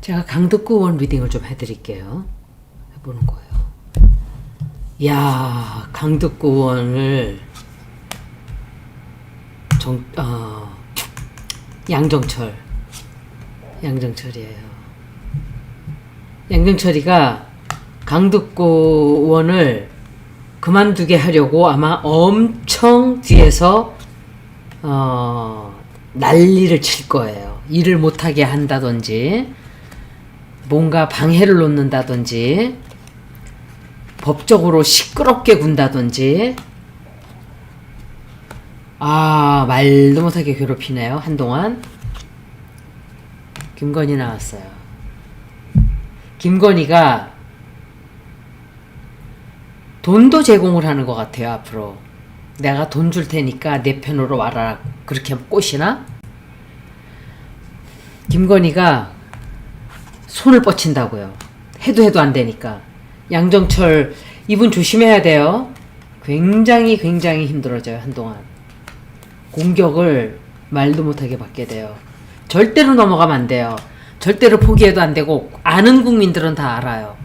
제가 강덕구 의원 리딩을 좀 해드릴게요. 해보는 거예요. 야, 강덕구 의원을 양정철이에요. 양정철이가 강덕구 의원을 그만두게 하려고 아마 엄청 뒤에서 난리를 칠 거예요. 일을 못하게 한다든지 뭔가 방해를 놓는다든지 법적으로 시끄럽게 군다든지. 말도 못하게 괴롭히네요. 한동안. 김건희 나왔어요. 김건희가 돈도 제공을 하는 것 같아요. 앞으로 내가 돈 줄 테니까 내 편으로 와라, 그렇게 꼬시나? 김건희가 손을 뻗친다고요. 해도 안 되니까. 양정철 이분 조심해야 돼요. 굉장히 힘들어져요. 한동안 공격을 말도 못하게 받게 돼요. 절대로 넘어가면 안 돼요. 절대로 포기해도 안 되고, 아는 국민들은 다 알아요.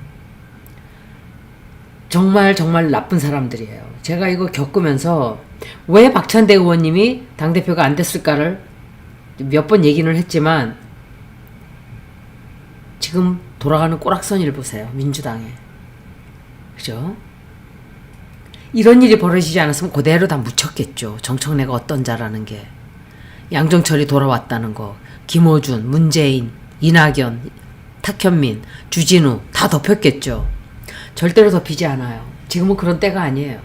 정말 나쁜 사람들이에요. 제가 이거 겪으면서 왜 박찬대 의원님이 당대표가 안 됐을까를 몇 번 얘기는 했지만, 지금 돌아가는 꼬락서니를 보세요. 민주당에. 그죠? 이런 일이 벌어지지 않았으면 그대로 다 묻혔겠죠. 정청래가 어떤 자라는 게. 양정철이 돌아왔다는 거. 김어준, 문재인, 이낙연, 탁현민, 주진우 다 덮였겠죠. 절대로 덮이지 않아요. 지금은 그런 때가 아니에요.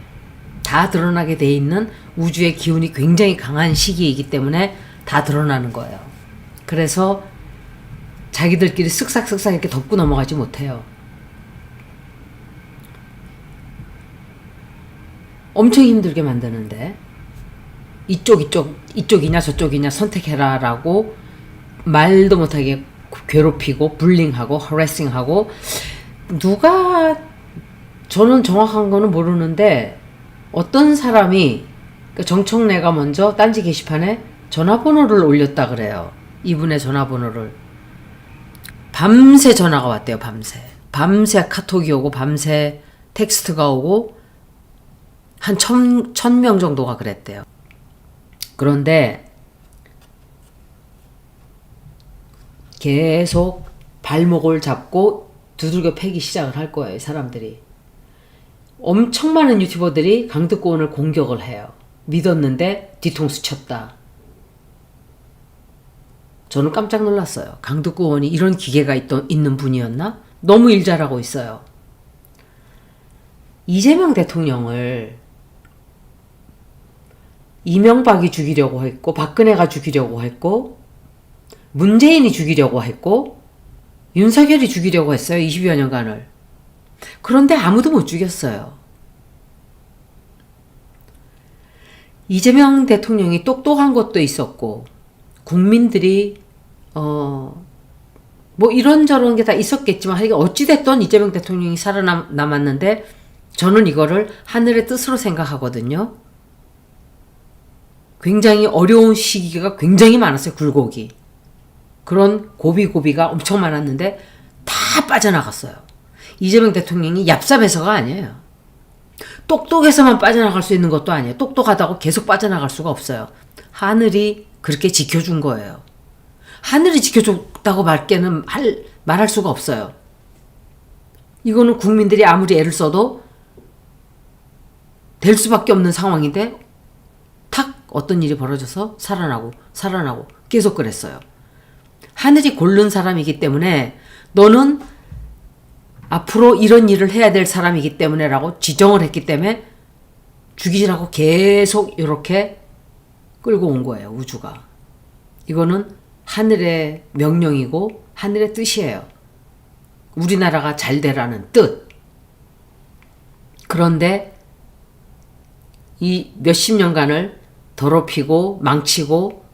다 드러나게 돼 있는 우주의 기운이 굉장히 강한 시기이기 때문에 다 드러나는 거예요. 그래서 자기들끼리 쓱싹 이렇게 덮고 넘어가지 못해요. 엄청 힘들게 만드는데, 이쪽이냐 저쪽이냐 선택해라 라고 말도 못하게 괴롭히고 불링하고 허레싱하고, 저는 정확한 거는 모르는데 어떤 사람이, 정청래가 먼저 딴지 게시판에 전화번호를 올렸다 그래요. 이분의 전화번호를. 밤새 전화가 왔대요. 밤새 카톡이 오고 밤새 텍스트가 오고 한 1000명 정도가 그랬대요. 그런데 계속 발목을 잡고 두들겨 패기 시작을 할 거예요. 이 사람들이. 엄청 많은 유튜버들이 강덕구 의원을 공격을 해요. 믿었는데 뒤통수 쳤다. 저는 깜짝 놀랐어요. 강덕구 의원이 이런 기계가 있는 분이었나? 너무 일 잘하고 있어요. 이재명 대통령을 이명박이 죽이려고 했고, 박근혜가 죽이려고 했고, 문재인이 죽이려고 했고, 윤석열이 죽이려고 했어요. 20여 년간을. 그런데 아무도 못 죽였어요. 이재명 대통령이 똑똑한 것도 있었고, 국민들이 뭐 이런저런 게 다 있었겠지만, 어찌됐든 이재명 대통령이 살아남았는데, 저는 이거를 하늘의 뜻으로 생각하거든요. 굉장히 어려운 시기가 굉장히 많았어요. 굴곡이. 그런 고비가 엄청 많았는데 다 빠져나갔어요. 이재명 대통령이 얍삽해서가 아니에요. 똑똑해서만 빠져나갈 수 있는 것도 아니에요. 똑똑하다고 계속 빠져나갈 수가 없어요. 하늘이 그렇게 지켜준 거예요. 하늘이 지켜줬다고 말할 수가 없어요. 이거는 국민들이 아무리 애를 써도 될 수밖에 없는 상황인데, 탁 어떤 일이 벌어져서 살아나고 계속 그랬어요. 하늘이 고른 사람이기 때문에, 너는 앞으로 이런 일을 해야 될 사람이기 때문에 라고 지정을 했기 때문에 죽이라고 계속 이렇게 끌고 온 거예요. 우주가. 이거는 하늘의 명령이고 하늘의 뜻이에요. 우리나라가 잘 되라는 뜻. 그런데 이 몇십 년간을 더럽히고 망치고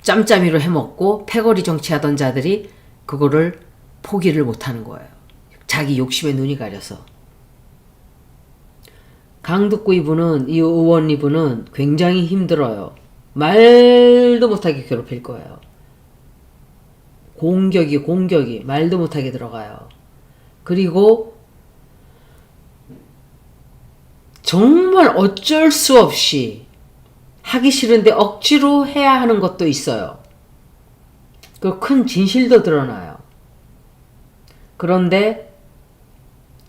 짬짬이로 해먹고 패거리 정치하던 자들이 그거를 포기를 못하는 거예요. 자기 욕심에 눈이 가려서. 강덕구 이분은, 이 의원 이분은 굉장히 힘들어요. 말도 못하게 괴롭힐 거예요. 공격이 말도 못하게 들어가요. 그리고 정말 어쩔 수 없이 하기 싫은데 억지로 해야 하는 것도 있어요. 그 큰 진실도 드러나요. 그런데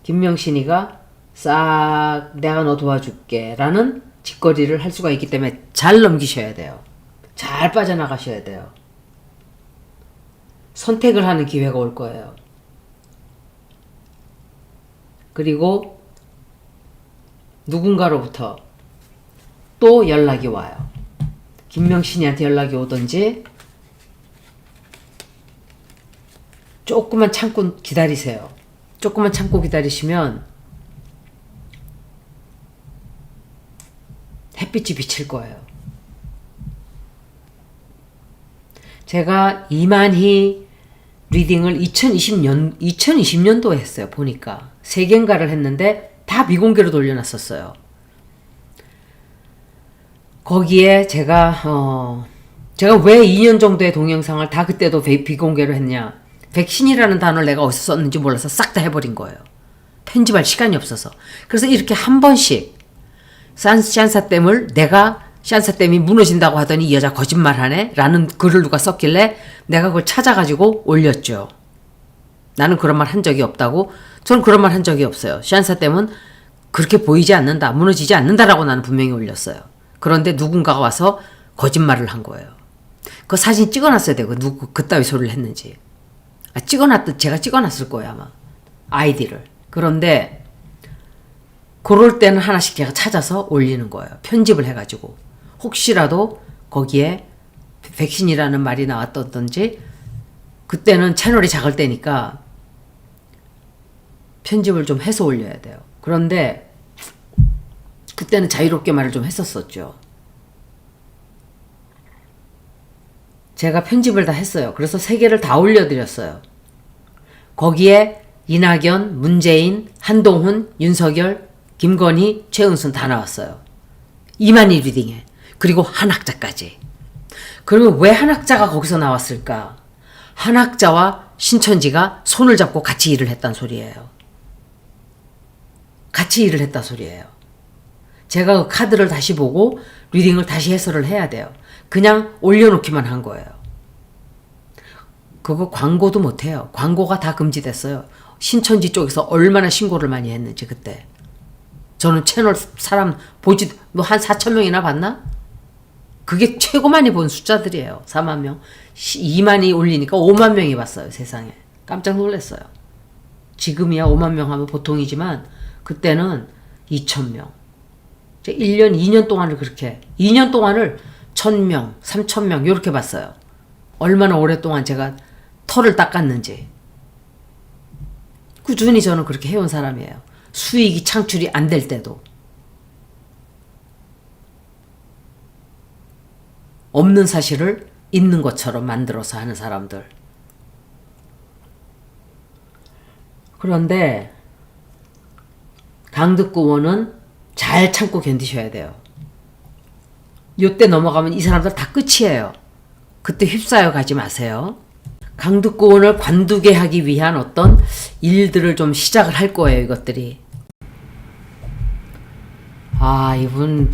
김명신이가 싹 내가 너 도와줄게 라는 짓거리를 할 수가 있기 때문에 잘 넘기셔야 돼요. 잘 빠져나가셔야 돼요. 선택을 하는 기회가 올 거예요. 그리고 누군가로부터 또 연락이 와요. 김명신이한테 연락이 오든지 조금만 참고 기다리세요. 조금만 참고 기다리시면 햇빛이 비칠 거예요. 제가 이만희 리딩을 2020년도에 했어요. 보니까 3개인가를 했는데 다 미공개로 돌려놨었어요. 거기에 제가 왜 2년 정도의 동영상을 다 그때도 비공개로 했냐. 백신이라는 단어를 내가 어디서 썼는지 몰라서 싹 다 해버린 거예요. 편집할 시간이 없어서. 그래서 이렇게 한 번씩 샨사댐을 내가 샨사댐이 무너진다고 하더니 이 여자 거짓말하네? 라는 글을 누가 썼길래 내가 그걸 찾아가지고 올렸죠. 나는 그런 말 한 적이 없다고. 저는 그런 말 한 적이 없어요. 샨사댐은 그렇게 보이지 않는다. 무너지지 않는다라고 나는 분명히 올렸어요. 그런데 누군가가 와서 거짓말을 한 거예요. 그 사진 찍어놨어야 되고 누구 그따위 소리를 했는지. 제가 찍어놨을 거예요 아마. 아이디를. 그런데 그럴 때는 하나씩 제가 찾아서 올리는 거예요. 편집을 해가지고. 혹시라도 거기에 백신이라는 말이 나왔던지 그때는 채널이 작을 때니까 편집을 좀 해서 올려야 돼요. 그런데 그때는 자유롭게 말을 좀 했었었죠. 제가 편집을 다 했어요. 그래서 3개를 다 올려드렸어요. 거기에 이낙연, 문재인, 한동훈, 윤석열, 김건희, 최은순 다 나왔어요. 이만희 리딩에. 그리고 한학자까지. 그러면 왜 한학자가 거기서 나왔을까? 한학자와 신천지가 손을 잡고 같이 일을 했단 소리예요. 같이 일을 했단 소리예요. 제가 그 카드를 다시 보고 리딩을 다시 해설을 해야 돼요. 그냥 올려놓기만 한 거예요. 그거 광고도 못해요. 광고가 다 금지됐어요. 신천지 쪽에서 얼마나 신고를 많이 했는지 그때. 저는 채널 사람 보지 뭐 한 4,000명이나 봤나? 그게 최고 많이 본 숫자들이에요. 4만 명. 2만이 올리니까 5만 명이 봤어요. 세상에. 깜짝 놀랐어요. 지금이야 5만 명 하면 보통이지만 그때는 2,000명. 1년, 2년 동안을 그렇게 2년 동안을 1,000명, 3,000명 이렇게 봤어요. 얼마나 오랫동안 제가 털을 닦았는지. 꾸준히 저는 그렇게 해온 사람이에요. 수익이 창출이 안 될 때도. 없는 사실을 있는 것처럼 만들어서 하는 사람들. 그런데 강덕구원은 잘 참고 견디셔야 돼요. 요때 넘어가면 이 사람들 다 끝이에요. 그때 휩싸여 가지 마세요. 강덕구원을 관두게 하기 위한 어떤 일들을 좀 시작을 할 거예요. 이것들이. 아, 이분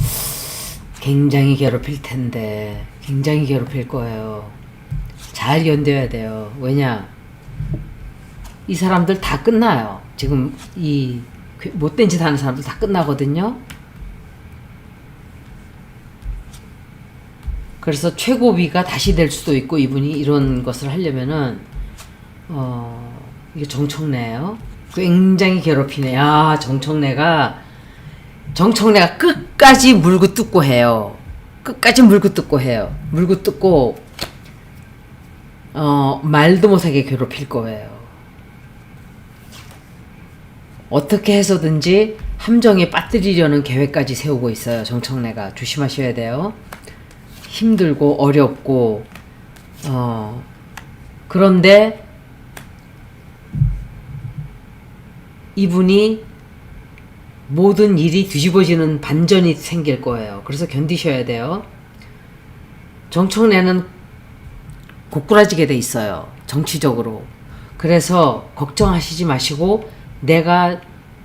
굉장히 괴롭힐 텐데. 굉장히 괴롭힐 거예요. 잘 견뎌야 돼요. 왜냐? 이 사람들 다 끝나요. 지금 이 못된 짓 하는 사람들 다 끝나거든요. 그래서 최고위가 다시 될 수도 있고 이분이 이런 것을 하려면은 이게 정청래예요. 굉장히 괴롭히네. 아, 정청래가 끝까지 물고 뜯고 해요. 끝까지 물고 뜯고 해요. 물고 뜯고 말도 못하게 괴롭힐 거예요. 어떻게 해서든지 함정에 빠뜨리려는 계획까지 세우고 있어요. 정청래가. 조심하셔야 돼요. 힘들고 어렵고 그런데 이분이 모든 일이 뒤집어지는 반전이 생길 거예요. 그래서 견디셔야 돼요. 정청래는 고꾸라지게 돼 있어요. 정치적으로. 그래서 걱정하시지 마시고 내가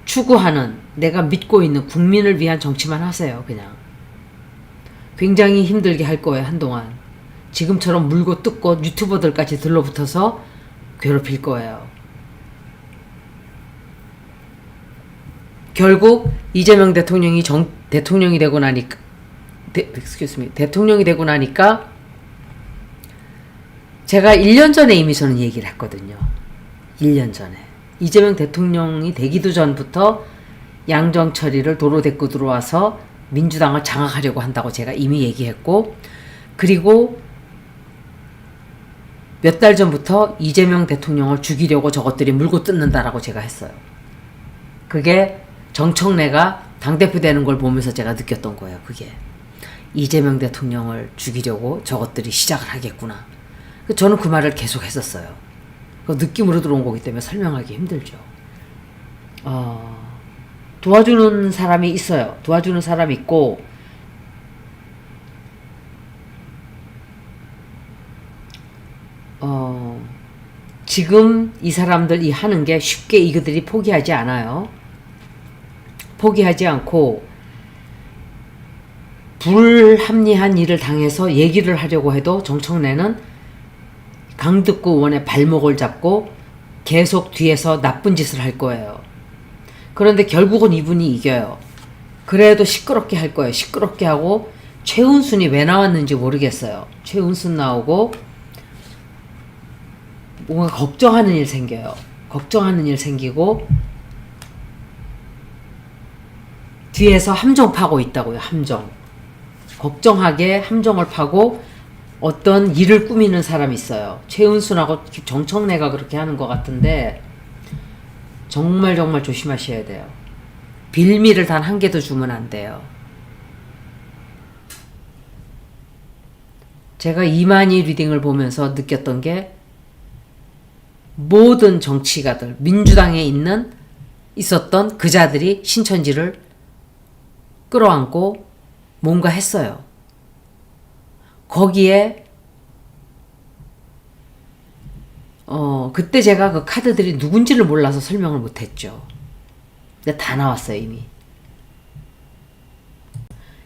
추구하는, 내가 믿고 있는 국민을 위한 정치만 하세요. 그냥 굉장히 힘들게 할 거예요. 한동안 지금처럼 물고 뜯고 유튜버들까지 들러붙어서 괴롭힐 거예요. 결국 이재명 대통령이 대통령이 되고 나니까 대통령이 되고 나니까 제가 1년 전에 이미 저는 얘기를 했거든요. 1년 전에. 이재명 대통령이 되기도 전부터 양정철이를 도로 데리고 들어와서 민주당을 장악하려고 한다고 제가 이미 얘기했고, 그리고 몇 달 전부터 이재명 대통령을 죽이려고 저것들이 물고 뜯는다라고 제가 했어요. 그게 정청래가 당대표 되는 걸 보면서 제가 느꼈던 거예요. 그게 이재명 대통령을 죽이려고 저것들이 시작을 하겠구나. 저는 그 말을 계속 했었어요. 그 느낌으로 들어온 거기 때문에 설명하기 힘들죠. 도와주는 사람이 있어요. 도와주는 사람이 있고, 지금 이 사람들이 하는 게 쉽게 이들이 포기하지 않아요. 포기하지 않고 불합리한 일을 당해서 얘기를 하려고 해도 정청래는 강덕구 의원의 발목을 잡고 계속 뒤에서 나쁜 짓을 할 거예요. 그런데 결국은 이분이 이겨요. 그래도 시끄럽게 할 거예요. 시끄럽게 하고, 최은순이 왜 나왔는지 모르겠어요. 최은순 나오고 뭔가 걱정하는 일 생겨요. 걱정하는 일 생기고 뒤에서 함정 파고 있다고요. 함정. 걱정하게 함정을 파고 어떤 일을 꾸미는 사람이 있어요. 최은순하고 정청래가 그렇게 하는 것 같은데 정말 조심하셔야 돼요. 빌미를 단 한 개도 주면 안 돼요. 제가 이만희 리딩을 보면서 느꼈던 게, 모든 정치가들, 민주당에 있었던 그 자들이 신천지를 끌어안고 뭔가 했어요. 거기에 그때 제가 그 카드들이 누군지를 몰라서 설명을 못했죠. 근데 다 나왔어요. 이미.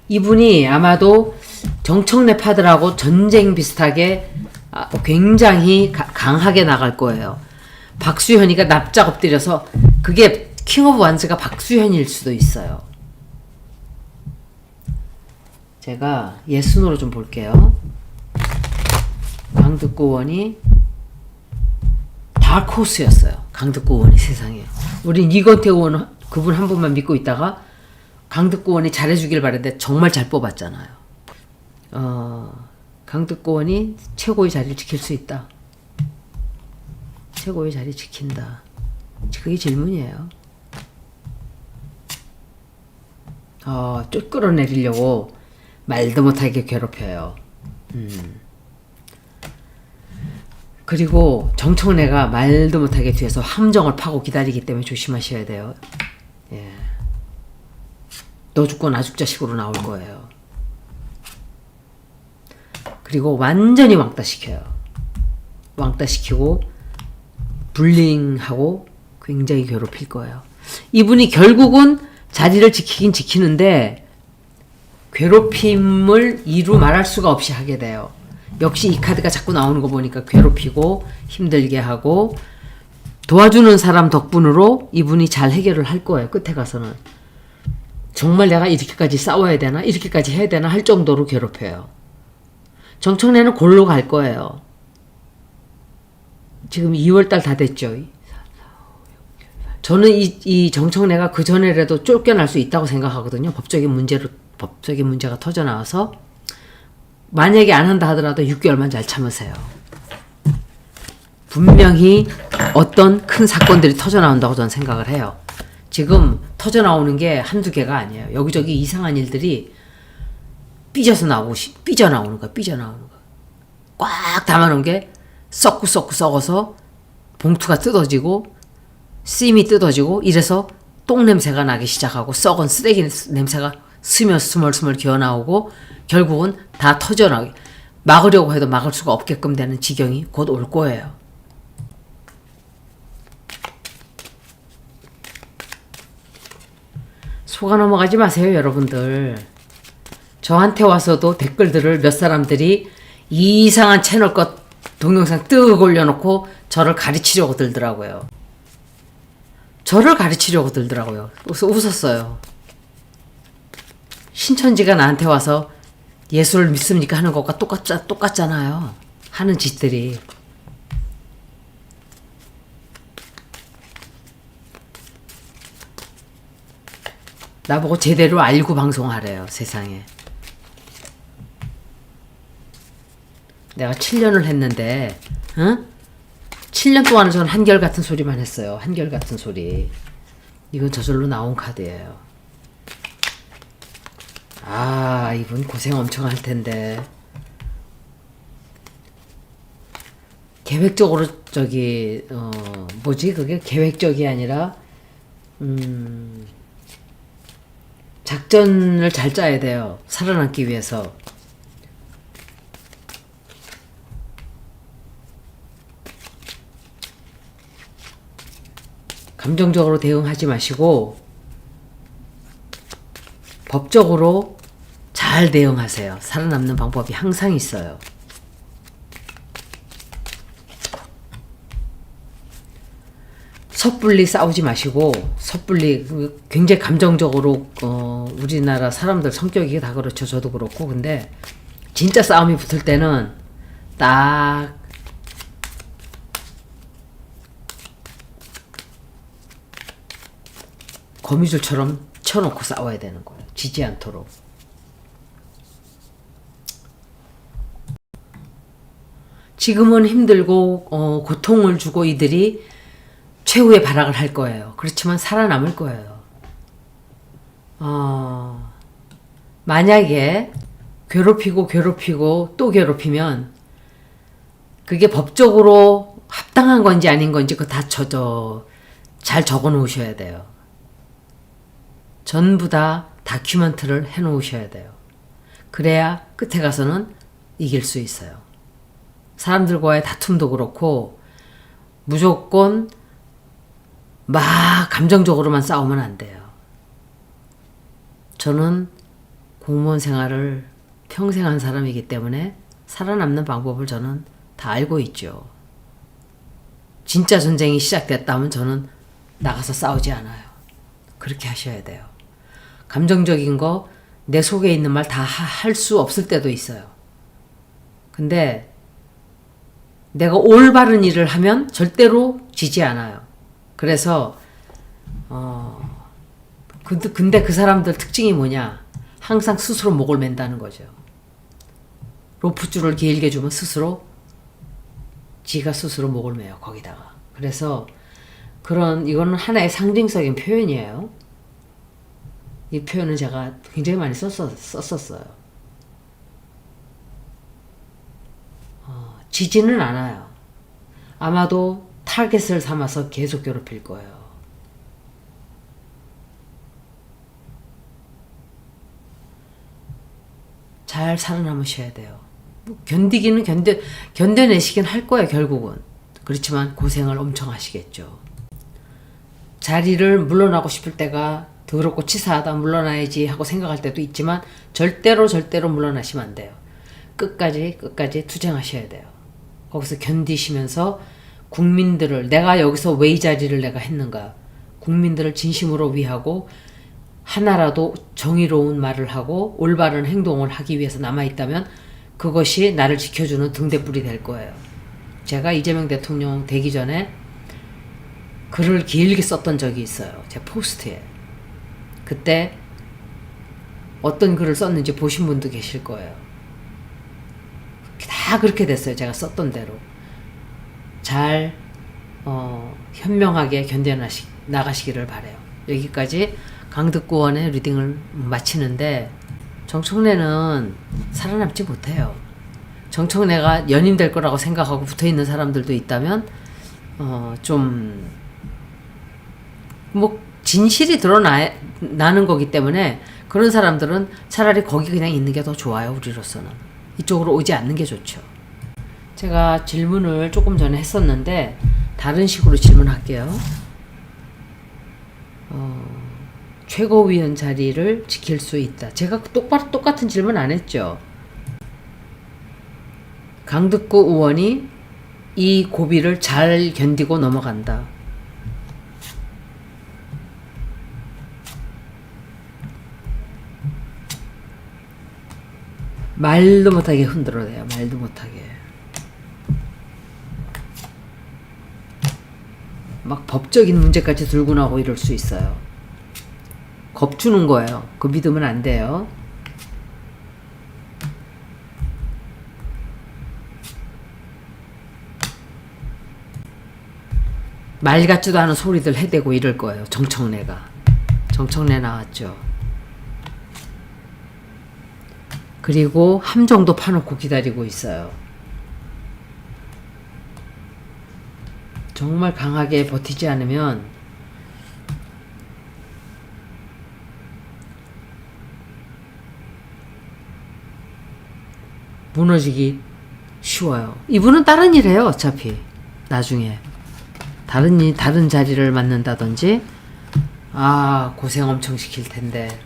이분이 아마도 정청래 파들하고 전쟁 비슷하게 굉장히 강하게 나갈 거예요. 박수현이가 납작 엎드려서, 그게 킹 오브 완즈가 박수현일 수도 있어요. 제가 예순으로 좀 볼게요. 강덕구 의원이 다크호스였어요. 강덕구 의원이 세상에. 우린 이건태 의원 그분 한 분만 믿고 있다가 강덕구 의원이 잘해주길 바랬는데 정말 잘 뽑았잖아요. 강덕구 의원이 최고의 자리를 지킬 수 있다. 최고의 자리 지킨다. 그게 질문이에요. 쭉 끌어내리려고 말도 못하게 괴롭혀요. 그리고 정청래가 말도 못하게 뒤에서 함정을 파고 기다리기 때문에 조심하셔야 돼요. 예. 너 죽고 나 죽자 식으로 나올 거예요. 그리고 완전히 왕따시켜요. 왕따시키고 불링하고 굉장히 괴롭힐 거예요. 이분이 결국은 자리를 지키긴 지키는데 괴롭힘을 이루 말할 수가 없이 하게 돼요. 역시 이 카드가 자꾸 나오는 거 보니까 괴롭히고 힘들게 하고, 도와주는 사람 덕분으로 이분이 잘 해결을 할 거예요. 끝에 가서는. 정말 내가 이렇게까지 싸워야 되나? 이렇게까지 해야 되나? 할 정도로 괴롭혀요. 정청래는 골로 갈 거예요. 지금 2월달 다 됐죠. 저는 이 정청래가 그 전에라도 쫓겨날 수 있다고 생각하거든요. 법적인 문제가 터져 나와서. 만약에 안 한다 하더라도 6개월만 잘 참으세요. 분명히 어떤 큰 사건들이 터져 나온다고 저는 생각을 해요. 지금 터져 나오는 게 한두 개가 아니에요. 여기저기 이상한 일들이 삐져나오는 거야. 꽉 담아놓은 게 썩어서 봉투가 뜯어지고 씀이 뜯어지고 이래서 똥 냄새가 나기 시작하고 썩은 쓰레기 냄새가 스멀스멀 기어나오고 결국은 다 터져나오게, 막으려고 해도 막을 수가 없게끔 되는 지경이 곧 올 거예요. 속아 넘어가지 마세요, 여러분들. 저한테 와서도 댓글들을 몇 사람들이 이상한 채널 것 동영상 뜩 올려놓고 저를 가르치려고 들더라고요. 그래서 웃었어요. 신천지가 나한테 와서 예수를 믿습니까 하는 것과 똑같잖아요. 하는 짓들이. 나보고 제대로 알고 방송하래요, 세상에. 내가 7년을 했는데, 응? 7년 동안은 저는 한결같은 소리만 했어요. 한결같은 소리. 이건 저절로 나온 카드예요. 아, 이분 고생 엄청 할 텐데. 계획적으로 그게 계획적이 아니라 작전을 잘 짜야 돼요. 살아남기 위해서. 감정적으로 대응하지 마시고 법적으로 잘 대응하세요. 살아남는 방법이 항상 있어요. 섣불리 싸우지 마시고, 섣불리 굉장히 감정적으로 우리나라 사람들 성격이 다 그렇죠. 저도 그렇고. 근데 진짜 싸움이 붙을 때는 딱 거미줄처럼 쳐놓고 싸워야 되는 거예요. 지지 않도록. 지금은 힘들고 고통을 주고 이들이 최후의 발악을 할 거예요. 그렇지만 살아남을 거예요. 만약에 괴롭히고 또 괴롭히면 그게 법적으로 합당한 건지 아닌 건지 그거 다 잘 적어 놓으셔야 돼요. 전부 다 다큐멘터를 해 놓으셔야 돼요. 그래야 끝에 가서는 이길 수 있어요. 사람들과의 다툼도 그렇고 무조건 막 감정적으로만 싸우면 안 돼요. 저는 공무원 생활을 평생 한 사람이기 때문에 살아남는 방법을 저는 다 알고 있죠. 진짜 전쟁이 시작됐다면 저는 나가서 싸우지 않아요. 그렇게 하셔야 돼요. 감정적인 거 내 속에 있는 말 다 할 수 없을 때도 있어요. 근데 내가 올바른 일을 하면 절대로 지지 않아요. 그래서 근데 그 사람들 특징이 뭐냐? 항상 스스로 목을 맨다는 거죠. 로프줄을 길게 주면 지가 스스로 목을 매요. 거기다가. 그래서 이거는 하나의 상징적인 표현이에요. 이 표현은 제가 굉장히 많이 썼었어요. 지지는 않아요. 아마도 타겟을 삼아서 계속 괴롭힐 거예요. 잘 살아남으셔야 돼요. 견뎌내시긴 할 거예요, 결국은. 그렇지만 고생을 엄청 하시겠죠. 자리를 물러나고 싶을 때가 더럽고 치사하다, 물러나야지 하고 생각할 때도 있지만 절대로 물러나시면 안 돼요. 끝까지 투쟁하셔야 돼요. 거기서 견디시면서 국민들을, 내가 여기서 왜 이 자리를 내가 했는가, 국민들을 진심으로 위하고 하나라도 정의로운 말을 하고 올바른 행동을 하기 위해서 남아있다면 그것이 나를 지켜주는 등대불이 될 거예요. 제가 이재명 대통령 되기 전에 글을 길게 썼던 적이 있어요. 제 포스트에. 그때 어떤 글을 썼는지 보신 분도 계실 거예요. 다 그렇게 됐어요. 제가 썼던 대로. 잘 현명하게 나가시기를 바라요. 여기까지 강득구원의 리딩을 마치는데, 정청래는 살아남지 못해요. 정청래가 연임 될 거라고 생각하고 붙어있는 사람들도 있다면 진실이 드러나는 거기 때문에 그런 사람들은 차라리 거기 그냥 있는 게 더 좋아요. 우리로서는 이쪽으로 오지 않는 게 좋죠. 제가 질문을 조금 전에 했었는데 다른 식으로 질문할게요. 최고위원 자리를 지킬 수 있다. 제가 똑같은 질문 안 했죠. 강득구 의원이 이 고비를 잘 견디고 넘어간다. 말도 못하게 흔들어내요. 말도 못하게. 막 법적인 문제까지 들고 나오고 이럴 수 있어요. 겁주는 거예요. 그 믿으면 안 돼요. 말 같지도 않은 소리들 해대고 이럴 거예요. 정청래가. 정청래 나왔죠. 그리고 함정도 파놓고 기다리고 있어요. 정말 강하게 버티지 않으면 무너지기 쉬워요. 이분은 다른 일 해요. 어차피 나중에 다른 자리를 맡는다든지. 고생 엄청 시킬 텐데.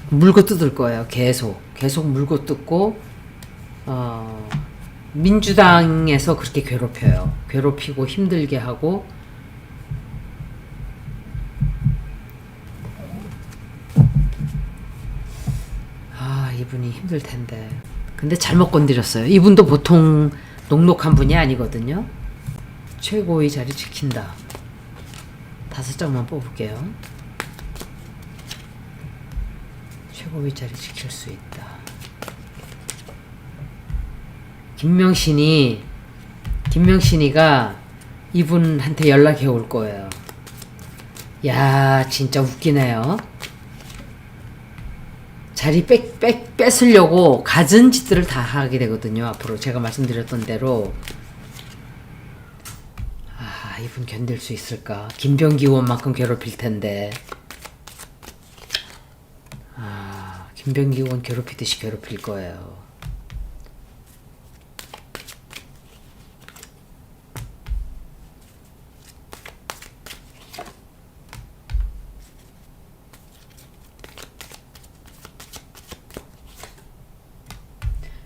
물고 뜯을 거예요. 계속 물고 뜯고 민주당에서 그렇게 괴롭혀요. 괴롭히고 힘들게 하고. 이분이 힘들 텐데. 근데 잘못 건드렸어요. 이분도 보통 녹록한 분이 아니거든요. 최고의 자리 지킨다. 5장만 뽑을게요. 최고의 자리 지킬 수 있다. 김명신이가 이분한테 연락해 올 거예요. 야, 진짜 웃기네요. 자리 뺏으려고 갖은 짓들을 다 하게 되거든요. 앞으로 제가 말씀드렸던 대로. 이분 견딜 수 있을까? 김병기 의원만큼 괴롭힐 텐데. 김병기 의원 괴롭히듯이 괴롭힐 거예요.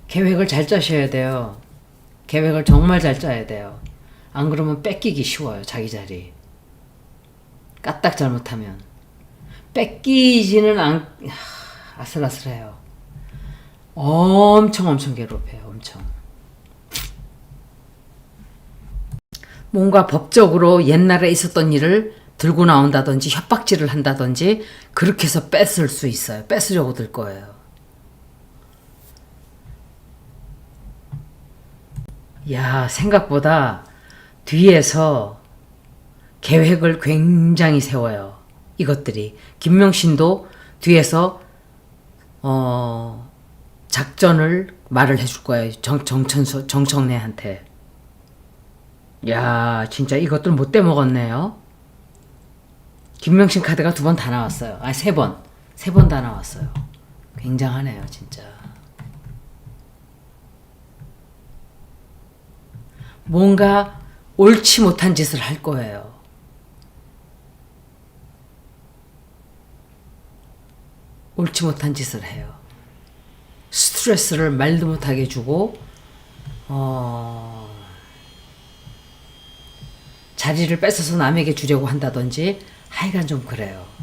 계획을 잘 짜셔야 돼요. 계획을 정말 잘 짜야 돼요. 안 그러면 뺏기기 쉬워요. 자기 자리. 까딱 잘못하면. 뺏기지는 아슬아슬해요. 엄청 괴롭혀요. 엄청. 뭔가 법적으로 옛날에 있었던 일을 들고 나온다든지 협박질을 한다든지 그렇게 해서 뺏을 수 있어요. 뺏으려고 들 거예요. 생각보다 뒤에서 계획을 굉장히 세워요. 이것들이. 김명신도 뒤에서 작전을 말을 해줄 거예요. 정청래한테. 진짜 이것들 못 떼먹었네요. 김명신 카드가 2번 다 나왔어요. 3번. 3번 다 나왔어요. 굉장하네요, 진짜. 뭔가 옳지 못한 짓을 할 거예요. 옳지 못한 짓을 해요. 스트레스를 말도 못하게 주고 자리를 뺏어서 남에게 주려고 한다든지 하여간 좀 그래요.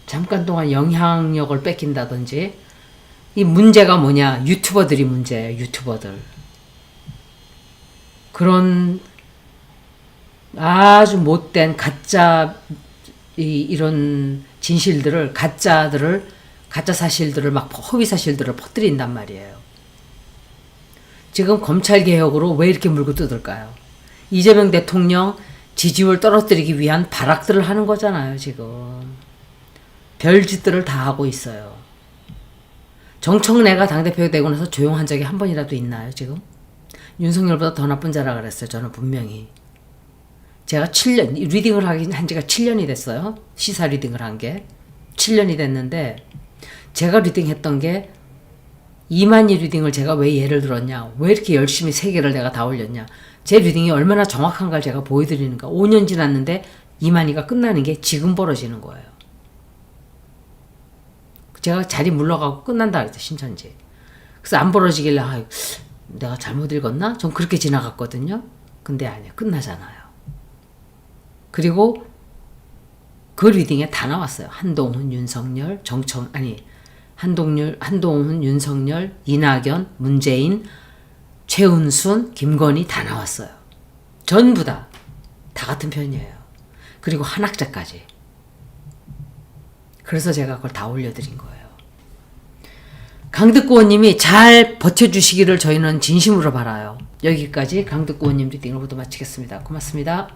잠깐 동안 영향력을 뺏긴다든지. 이 문제가 뭐냐? 유튜버들이 문제예요. 유튜버들. 그런 아주 못된 가짜 이런 진실들을 가짜 사실들을 막 허위 사실들을 퍼뜨린단 말이에요. 지금 검찰 개혁으로 왜 이렇게 물고 뜯을까요? 이재명 대통령 지지율 떨어뜨리기 위한 발악들을 하는 거잖아요. 지금 별짓들을 다 하고 있어요. 정청래가 당대표가 되고 나서 조용한 적이 한 번이라도 있나요? 지금 윤석열보다 더 나쁜 자라 그랬어요. 저는 분명히. 제가 7년 리딩을 한 지가 7년이 됐어요. 시사 리딩을 한 게 7년이 됐는데 제가 리딩했던 게 이만희 리딩을 제가 왜 예를 들었냐, 왜 이렇게 열심히 3개를 내가 다 올렸냐, 제 리딩이 얼마나 정확한가를 제가 보여드리는가. 5년 지났는데 이만희가 끝나는 게 지금 벌어지는 거예요. 제가 자리 물러가고 끝난다 그랬죠, 신천지. 그래서 안 벌어지길래 내가 잘못 읽었나? 전 그렇게 지나갔거든요. 근데 아니야, 끝나잖아요. 그리고 그 리딩에 다 나왔어요. 한동훈, 윤석열, 한동훈, 윤석열, 이낙연, 문재인, 최은순, 김건희 다 나왔어요. 전부 다 같은 편이에요. 그리고 한학자까지. 그래서 제가 그걸 다 올려드린 거예요. 강득구원님이 잘 버텨주시기를 저희는 진심으로 바라요. 여기까지 강득구원님 리딩을 모두 마치겠습니다. 고맙습니다.